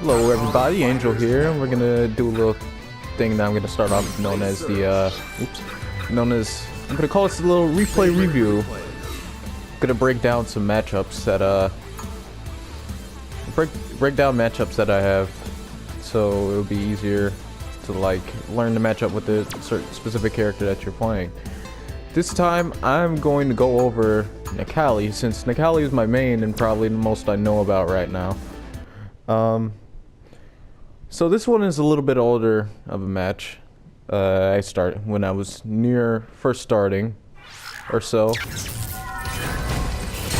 Hello everybody, Angel here, and we're gonna do a little thing that I'm gonna start off known as the, I'm gonna call this a little replay review. I'm gonna break down some matchups that, break down matchups that I have, so it'll be easier to, like, learn the matchup with the certain specific character that you're playing. This time, I'm going to go over Necalli, since Necalli is my main and probably the most I know about right now. So this one is a little bit older of a match. I started when I was first starting or so.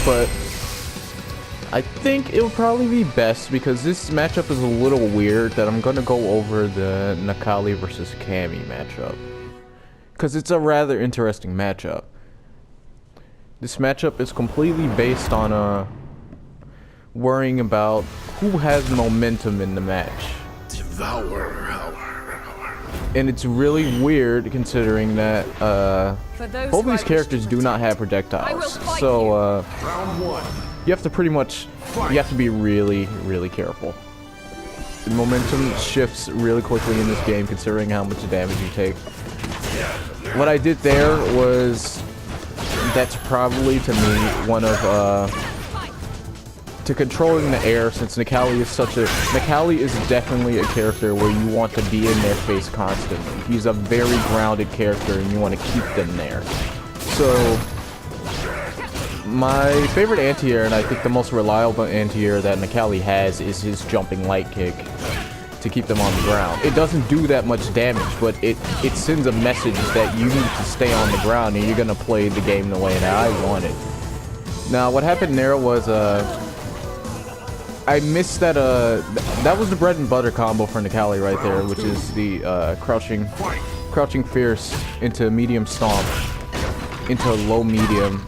But I think it would probably be best, because this matchup is a little weird, that I'm going to go over the Necalli versus Cammy matchup. Because it's a rather interesting matchup. This matchup is completely based on worrying about who has momentum in the match. And it's really weird considering that both of these characters do not have projectiles. So you have to be really careful. The momentum shifts really quickly in this game considering how much damage you take. What I did there was, that's probably to me one of to controlling the air, since Necalli is definitely a character where you want to be in their face constantly. He's a very grounded character and you want to keep them there. So my favorite anti-air, and I think the most reliable anti-air that Necalli has, is his jumping light kick to keep them on the ground. It doesn't do that much damage, but it sends a message that you need to stay on the ground and you're gonna play the game the way that I want it. Now what happened there was I missed that that was the bread and butter combo for Necalli right there, which is the crouching fierce into medium stomp into a low medium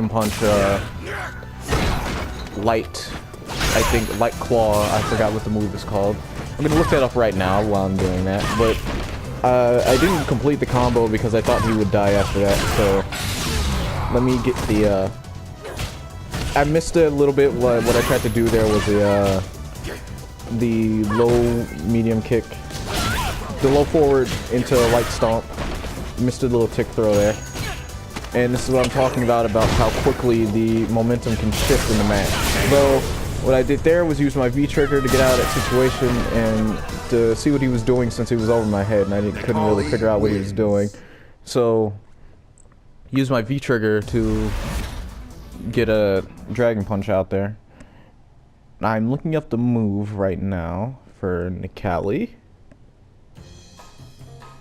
punch, light claw. I forgot what the move is called. I'm gonna look that up right now while I'm doing that, but I didn't complete the combo because I thought he would die after that, so let me get the I missed it a little bit. What I tried to do there was the low medium kick, the low forward into a light stomp. Missed a little tick throw there. And this is what I'm talking about how quickly the momentum can shift in the match. So what I did there was use my V trigger to get out of that situation and to see what he was doing, since he was over my head and I couldn't really figure out what he was doing. So use my V trigger to get a dragon punch out there. I'm looking up the move right now for Necalli.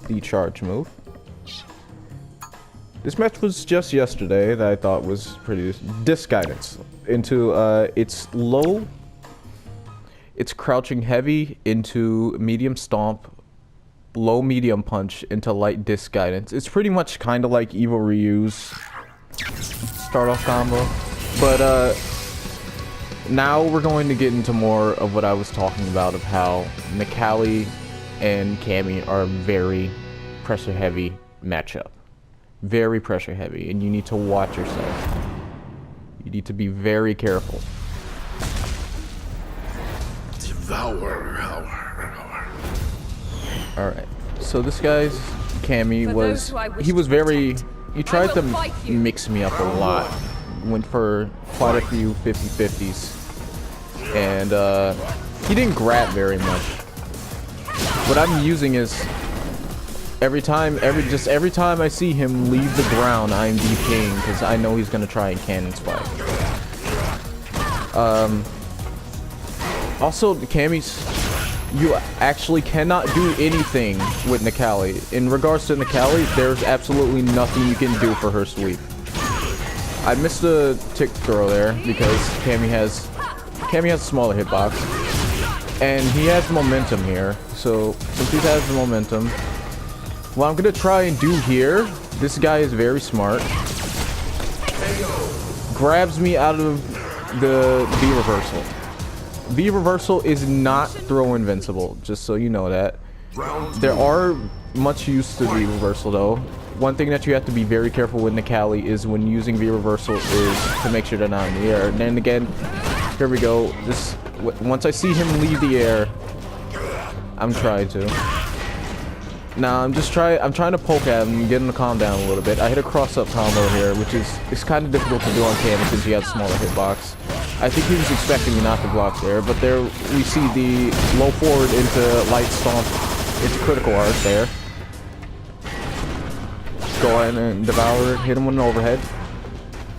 The charge move. This match was just yesterday that I thought was pretty... Disc guidance into it's crouching heavy into medium stomp, low medium punch into light disc guidance. It's pretty much kind of like Evil Ryu's start off combo, but now we're going to get into more of what I was talking about, of how Necalli and Cammy are a very pressure heavy matchup. Very pressure heavy, and you need to watch yourself. You need to be very careful. Alright, so this guy's Cammy he tried to mix me up a lot. Went for quite a few 50-50s. And he didn't grab very much. What I'm using is every time I see him leave the ground, I'm DPing, because I know he's gonna try and cannon spike. Also, you actually cannot do anything with Necalli. In regards to Necalli, there's absolutely nothing you can do for her sweep. I missed a tick throw there because Cammy has a smaller hitbox, and he has momentum here. So since he has the momentum, what I'm gonna try and do here, this guy is very smart. Grabs me out of the V reversal. V reversal is not throw invincible, just so you know that. There are much use to V reversal though. One thing that you have to be very careful with Necalli is when using V reversal is to make sure they're not in the air. And then again, here we go. This once I see him leave the air, I'm trying to. Now I'm trying to poke at him, get him to calm down a little bit. I hit a cross-up combo here, which is kind of difficult to do on Cammy since he has a smaller hitbox. I think he was expecting me not to block there, but there we see the low forward into light stomp. It's critical art there. Go ahead and devour it, hit him with an overhead.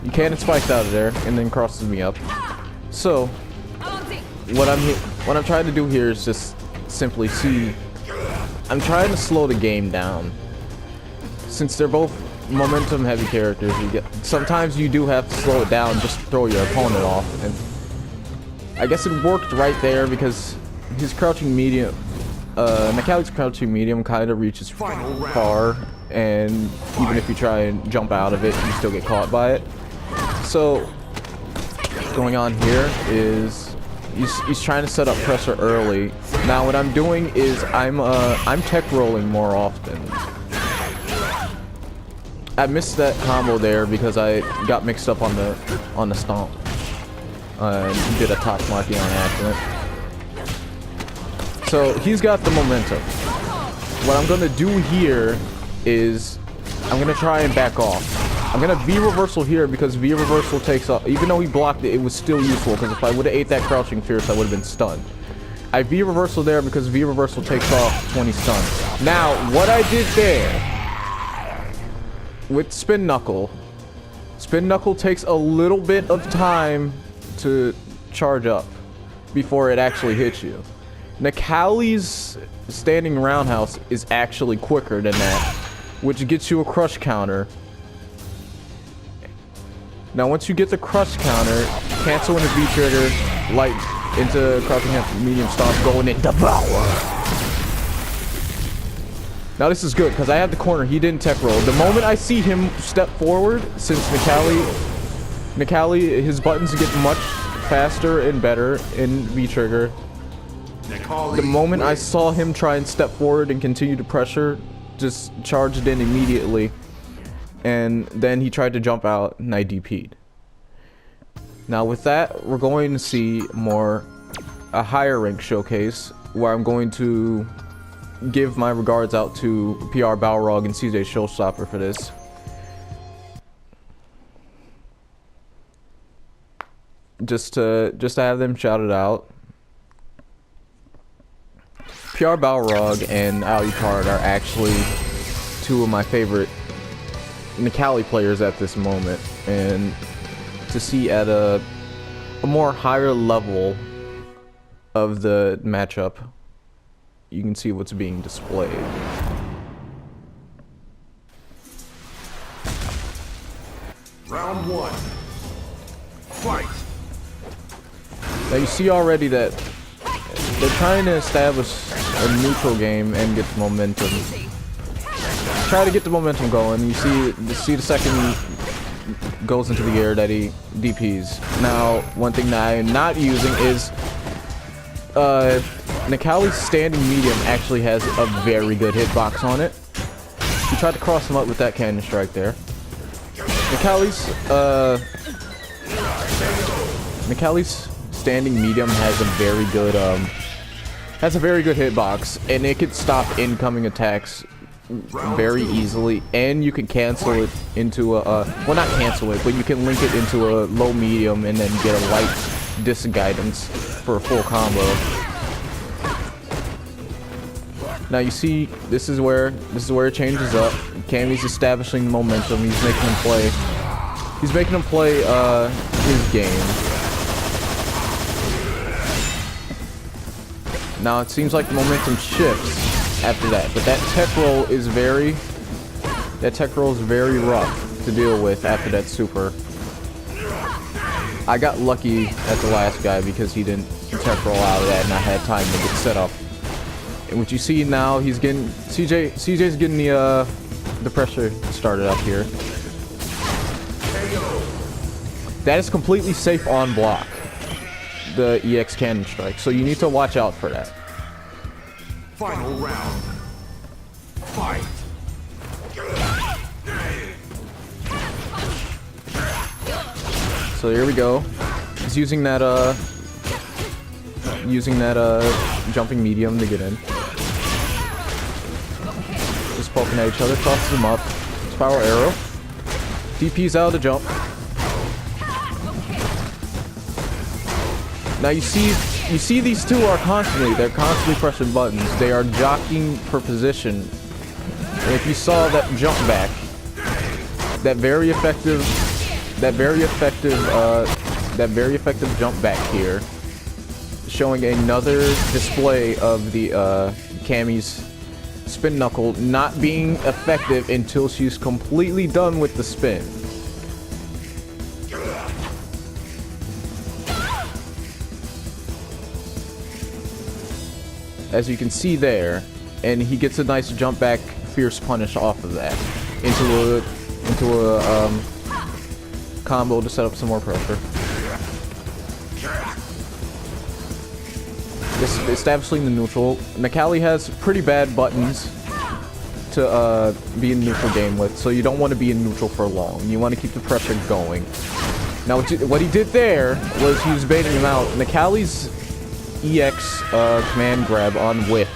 You cannon spikes out of there, and then crosses me up. So, what I'm trying to do here is just simply see. I'm trying to slow the game down. Since they're both momentum-heavy characters, sometimes you do have to slow it down, just throw your opponent off. And I guess it worked right there because his crouching medium, Necalli's crouching medium kind of reaches far, and even if you try and jump out of it, you still get caught by it. So, what's going on here is he's trying to set up pressure early. Now what I'm doing is I'm tech rolling more often. I missed that combo there because I got mixed up on the stomp. And did a top marking on accident. So he's got the momentum. What I'm gonna do here is I'm gonna try and back off. I'm gonna V reversal here because V reversal takes off. Even though he blocked it, it was still useful because if I would have ate that crouching fierce, I would have been stunned. I V reversal there because V reversal takes off 20 stun. Now, what I did there with spin knuckle takes a little bit of time to charge up before it actually hits you. Necalli's standing roundhouse is actually quicker than that, which gets you a crush counter. Now once you get the crush counter, cancel into V trigger, light into crouching medium stomp, going in devour. Now this is good because I had the corner, he didn't tech roll. The moment I see him step forward, since Necalli, his buttons get much faster and better in V trigger. The moment I saw him try and step forward and continue to pressure, just charged in immediately. And then he tried to jump out and I DP'd. Now with that, we're going to see a higher rank showcase where I'm going to give my regards out to PR-Balrog and cjShowstopper for this. Just to have them shouted out. PR-Balrog and Alucard are actually two of my favorite Necalli players at this moment, and to see at a more higher level of the matchup, you can see what's being displayed. Round one. Fight. Now you see already that they're trying to establish a neutral game and get the momentum. Try to get the momentum going. You see the second he goes into the air that he DPs. Now, one thing that I am not using is Necalli's standing medium actually has a very good hitbox on it. He tried to cross him up with that cannon strike there. Necalli's standing medium has a very good hitbox, and it could stop incoming attacks very easily, and you can cancel it into a well, not cancel it, but you can link it into a low medium and then get a light disguidance for a full combo. Now you see this is where it changes up. Cammy's establishing momentum. He's making him play his game. Now it seems like the momentum shifts after that, but that tech roll is very rough to deal with after that super. I got lucky at the last guy because he didn't tech roll out of that and I had time to get set up. And what you see now, he's getting CJ's getting the pressure started up here. That is completely safe on block, the EX cannon strike, so you need to watch out for that. Final round. Fight. So here we go. He's using that using that jumping medium to get in. Just poking at each other, tosses them up. Spiral arrow. DP's out of the jump. Now you see these two are they're constantly pressing buttons. They are jockeying for position. And if you saw that jump back, that very effective jump back here, showing another display of the Cammy's spin knuckle not being effective until she's completely done with the spin. As you can see there, and he gets a nice jump back fierce punish off of that into a combo to set up some more pressure. This is establishing the neutral. Necalli has pretty bad buttons to be in neutral game with, so you don't want to be in neutral for long. You want to keep the pressure going. Now what he did there was he was baiting him out. Necalli's EX command grab on whip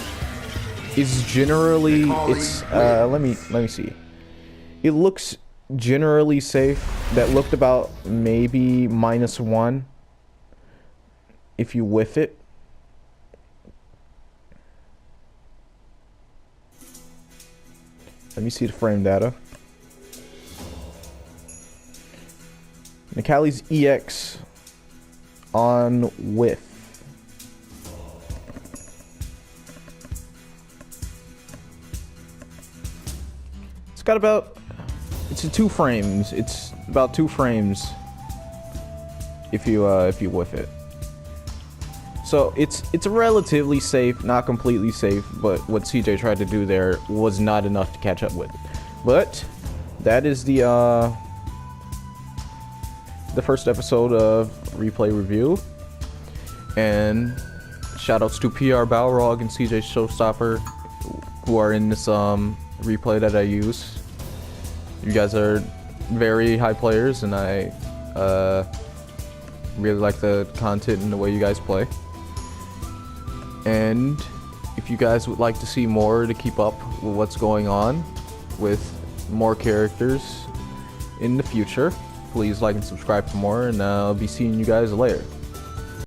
is generally let me see. It looks generally safe. That looked about maybe -1 if you whiff it. Let me see the frame data. Necalli's EX on whiff. Got about it's about 2 frames if you whiff it. So it's relatively safe, not completely safe, but what CJ tried to do there was not enough to catch up with it. But that is the first episode of Replay Review, and shoutouts to PR-Balrog and cjShowstopper who are in this replay that I use. You guys are very high players, and I really like the content and the way you guys play. And if you guys would like to see more to keep up with what's going on with more characters in the future, please like and subscribe for more, and I'll be seeing you guys later.